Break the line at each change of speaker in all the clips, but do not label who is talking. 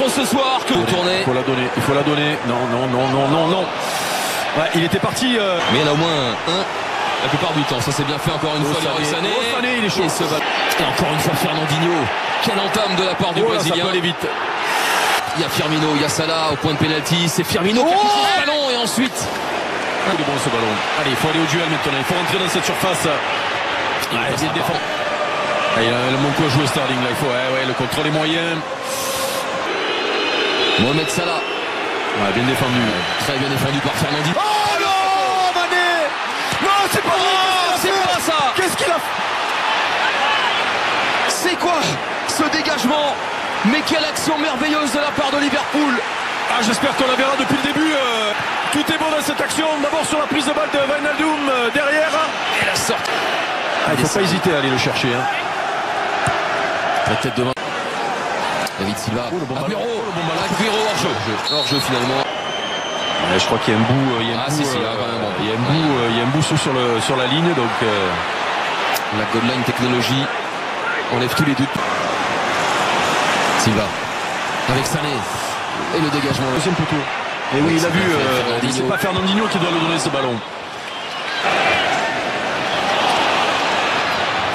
ce soir que tourner.
Il faut la donner, il faut la donner. Non, non, non, non, non, non. Ouais, il était parti.
Mais il y en a au moins un la plupart du temps. Ça c'est bien fait encore une fois.
Sané, il est chaud.
Et encore une fois Fernandinho. Quelle entame de la part du Brésilien.
Ça peut aller vite.
Il y a Firmino, il y a Salah au point de pénalty. C'est Firmino qui a touché le ballon et ensuite.
Il est bon ce ballon. Allez, il faut aller au duel maintenant. Il faut rentrer dans cette surface. Il va bien défendre. Il a mon coup à jouer Sterling là. Il faut, le contrôle est moyen.
Mohamed Salah.
Ouais, bien défendu.
Très bien défendu par Fernandinho.
Oh non, Mané. Non, c'est pas
c'est pas ça.
Qu'est-ce qu'il a?
C'est quoi ce dégagement? Mais quelle action merveilleuse de la part de Liverpool.
Ah, j'espère qu'on la verra depuis le début. Tout est bon dans cette action. D'abord sur la prise de balle de Wijnaldum derrière.
Et la sortie.
Il ne faut pas hésiter à aller le chercher.
La tête devant. David Silva. Aguero hors-jeu finalement.
Je crois qu'il y a un bout. Il y a un bout sur la ligne. Donc
la goal line technologie enlève tous les doutes. Silva avec Sané et le dégagement.
Deuxième poteau. Et oui, il a vu. C'est pas Fernandinho qui doit lui donner ce ballon.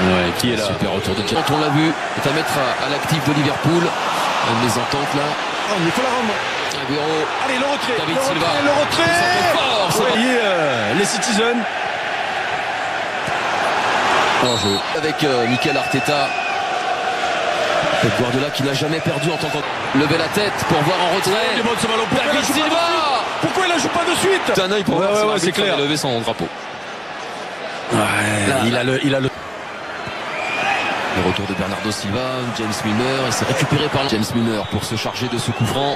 Ouais, qui est là?
Super retour de Quand on l'a vu, est à mettre à l'actif de Liverpool. Une mésentente là.
Oh, il faut la rendre.
Aguero.
Allez, le retrait.
David Silva.
Le retrait.
Fort,
les Citizens.
Hors-jeu. Avec Mikel Arteta. Pep Guardiola qui n'a jamais perdu en tant que... Lever la tête pour voir en retrait.
David Silva. Pourquoi il la joue pas de suite?
C'est un œil pour voir
c'est clair.
Lever son drapeau.
Ouais, il a le...
Le retour de Bernardo Silva, James Milner, il s'est récupéré par James Milner pour se charger de ce coup franc.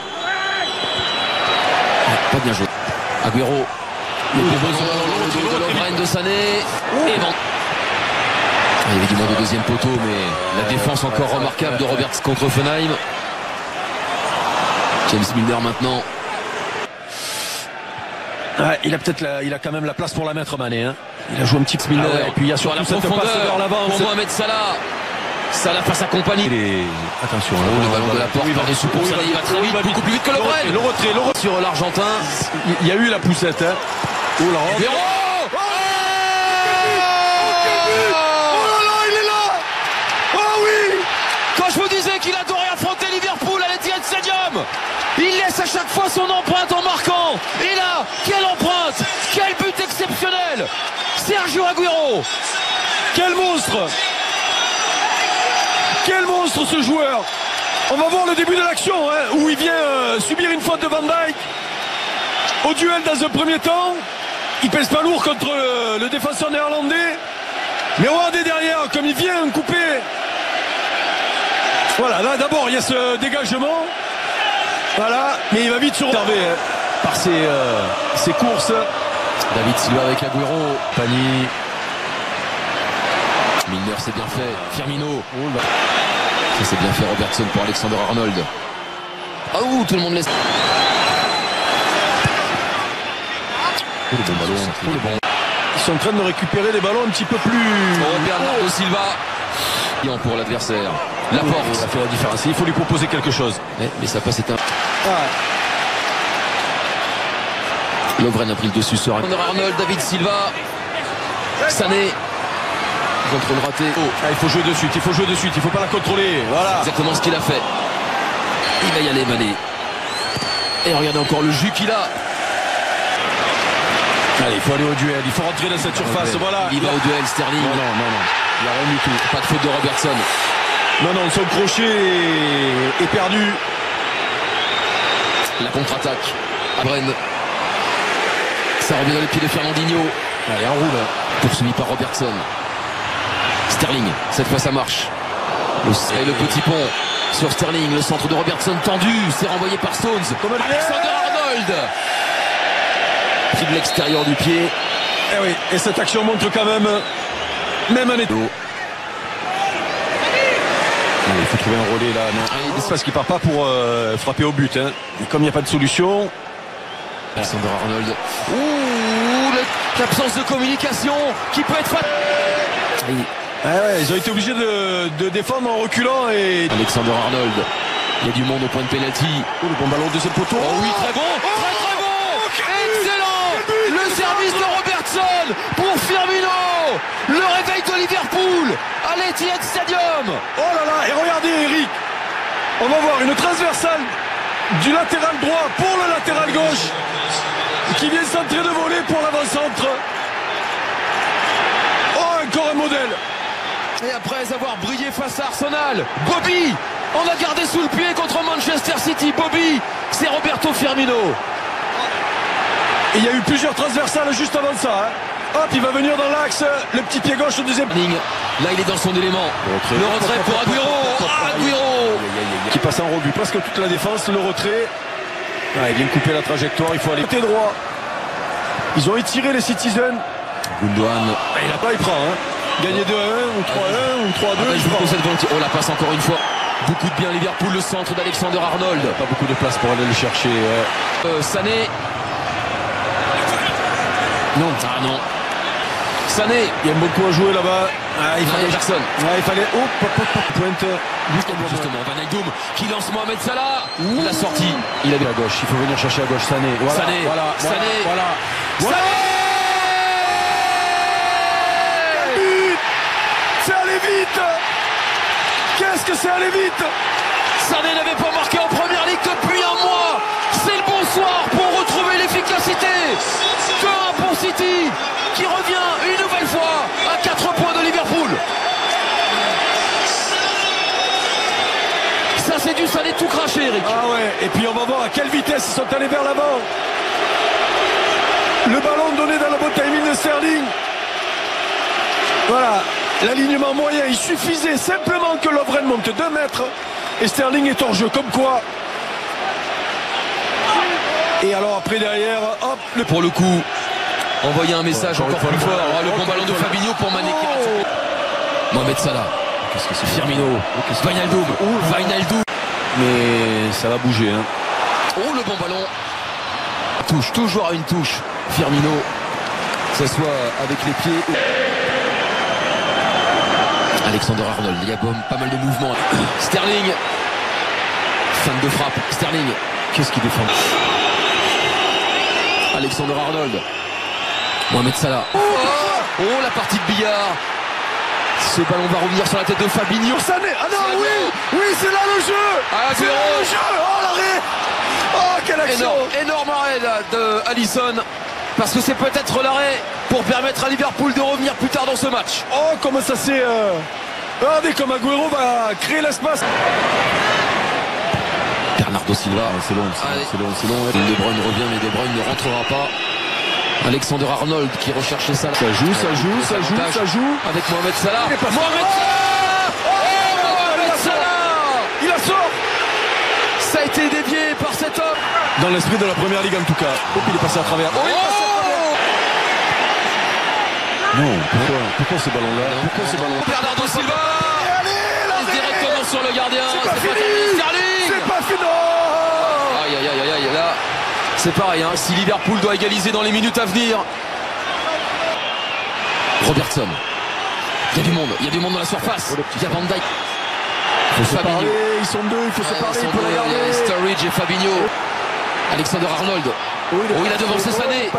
Pas bien joué. Aguero. Le de Lovren de Sané. Et bon. Il y avait du monde au deuxième poteau, mais la défense encore remarquable de Roberts contre Offenheim. James Milner maintenant.
Il a quand même la place pour la mettre, Mané. Il a joué un petit Milner. Et puis il y a surtout cette passe vers l'avant.
Pour Mohamed Salah. Salah face à compagnie.
Attention.
Le ballon de la porte par-dessus pour Salah. Il va très vite, beaucoup plus vite que Lovren.
Le retrait.
Sur l'Argentin.
Il y a eu la poussette. Oh là là.
Je vous disais qu'il adorait affronter Liverpool à l'Etihad Stadium. Il laisse à chaque fois son empreinte en marquant. Et là, quelle empreinte, quel but exceptionnel. Sergio Aguero.
Quel monstre. Quel monstre ce joueur. On va voir le début de l'action où il vient subir une faute de Van Dijk. Au duel dans un premier temps. Il pèse pas lourd contre le défenseur néerlandais. Mais regardez derrière comme il vient couper. Voilà, là d'abord il y a ce dégagement. Voilà, mais il va vite se retarder par ses courses.
David Silva avec Aguero.
Pani.
Milner c'est bien fait. Firmino. Ça c'est bien fait Robertson pour Alexander Arnold. Ah ouh, tout le monde laisse.
Le bon ballon. Ils sont en train de récupérer des ballons un petit peu plus.
Bernardo Silva. Pour l'adversaire. La porte.
Il a fait la différence. Il faut lui proposer quelque chose.
Mais ça passe est un. Lovren a pris le dessus sur Arnold, David Silva. Sané. Contrôle raté.
Il faut jouer de suite. Il ne faut pas la contrôler. Voilà.
Exactement ce qu'il a fait. Il va y aller, Mané. Et regardez encore le jus qu'il a.
Allez, il faut aller au duel. Il faut rentrer dans cette surface. Voilà.
Il va au duel, Sterling.
Non. Il n'y a rien du tout.
Pas de faute de Robertson.
Non, son crochet est perdu.
La contre-attaque. Bren. Ça revient dans les pieds de Fernandinho.
Allez, en roule.
Poursuivi par Robertson. Sterling. Cette fois, ça marche. Et le petit pont sur Sterling. Le centre de Robertson tendu. C'est renvoyé par Stones. Alexander Arnold. Pris de l'extérieur du pied.
Et oui. Et cette action montre quand même un étau. Il faut trouver un relais là. C'est parce qu'il part pas pour frapper au but. Et comme il n'y a pas de solution.
Alexander Arnold. Ouh, l'absence de communication qui peut être
ils ont été obligés de défendre en reculant. Et
Alexander Arnold. Il y a du monde au point de pénalty.
Oh, le bon ballon, deuxième poteau.
Oh oui, très bon, très bon. Excellent. Le service de Robertson pour Firmino. Le réveil de Liverpool à l'Etihad Stadium.
Oh là là, et regardez Eric, on va voir une transversale du latéral droit pour le latéral gauche qui vient centrer de voler pour l'avant-centre. Oh, encore un modèle.
Et après avoir brillé face à Arsenal, Bobby, on a gardé sous le pied contre Manchester City. Bobby, c'est Roberto Firmino.
Et il y a eu plusieurs transversales juste avant ça. Hop, il va venir dans l'axe, le petit pied gauche au deuxième.
Là, il est dans son élément. Le retrait pour Agüero. Agüero
qui passe en rebut, presque toute la défense, le retrait. Ah, il vient couper la trajectoire, il faut aller côté droit. Ils ont étiré les Citizens.
Gundogan.
Il a pas, il prend. Gagner 2-1 ou 3-1 ou 3-2.
Oh, la passe encore une fois. Beaucoup de bien Liverpool, le centre d'Alexander Arnold.
Pas beaucoup de place pour aller le chercher.
Sané. Non. Ah non. Sané.
Il y a un bon coup à jouer là-bas.
Il fallait personne.
Il fallait. Oh, pointe.
Justement, Van Eyck qui lance Mohamed Salah. La sortie.
Il avait à gauche. Il faut venir chercher à gauche. Sané. Voilà.
Sané.
Voilà.
Sané.
C'est allé vite. Qu'est-ce que c'est allé vite.
Sané n'avait pas marqué en première ligue depuis un mois. C'est le bonsoir pour retrouver l'efficacité. 2-1 pour City qui revient une nouvelle fois à 4 points de Liverpool. Ça c'est du Sané tout craché, Eric.
Ah ouais, et puis on va voir à quelle vitesse ils sont allés vers l'avant. Le ballon donné dans le bon timing de Sterling. Voilà, l'alignement moyen, il suffisait simplement que Lovren monte 2 mètres et Sterling est hors jeu, comme quoi. Et alors après derrière, hop,
pour le coup, envoyer un message encore plus fort. Le bon ballon de Fabinho pour Mané. Mohamed Salah.
Qu'est-ce que c'est
Firmino. Wijnaldum.
Mais ça va bouger.
Oh, le bon ballon. Touche, toujours à une touche. Firmino. Que ce soit avec les pieds. Alexander Arnold. Il y a pas mal de mouvements. Sterling. Fin de frappe. Sterling.
Qu'est-ce qu'il défend?
Alexander Arnold. Mohamed Salah. Oh, la partie de billard. Ce ballon va revenir sur la tête de Fabinho.
Sané. Ah non, oui, c'est là le jeu. C'est là le jeu. Oh, l'arrêt. Oh, quelle action.
Énorme arrêt là, de Alisson. Parce que c'est peut-être l'arrêt pour permettre à Liverpool de revenir plus tard dans ce match.
Oh, comment ça s'est... Regardez comme Agüero va créer l'espace.
Bernardo Silva.
C'est long.
De Bruyne revient, mais De Bruyne ne rentrera pas. Alexander Arnold qui recherchait ça.
Ça joue.
Avec Mohamed Salah.
Mohamed
Salah.
Il la sort.
Ça a été dévié par cet homme.
Dans l'esprit de la première ligue en tout cas. Oh, il est passé à travers. Non, pourquoi ce ballon-là?
Bernardo Silva. Directement sur le gardien.
C'est pas fini. C'est pas fini.
Aïe, là. C'est pareil, si Liverpool doit égaliser dans les minutes à venir. Robertson. Il y a du monde dans la surface. Il y a Van Dijk.
Il faut se parler, ils sont deux, il faut se parler, il faut la garder.
Sturridge et Fabinho. Alexander Arnold. Il a devancé Sané.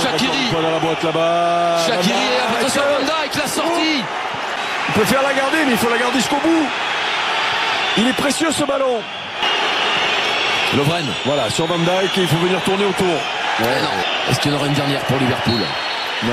Shaqiri.
Dans la boîte là-bas.
Shaqiri, attention à Van Dijk, la sortie.
Il préfère la garder, mais il faut la garder jusqu'au bout. Il est précieux ce ballon.
Lovren.
Voilà, sur Van Dijk, il faut venir tourner autour.
Non. Est-ce qu'il y en aura une dernière pour Liverpool?
Non.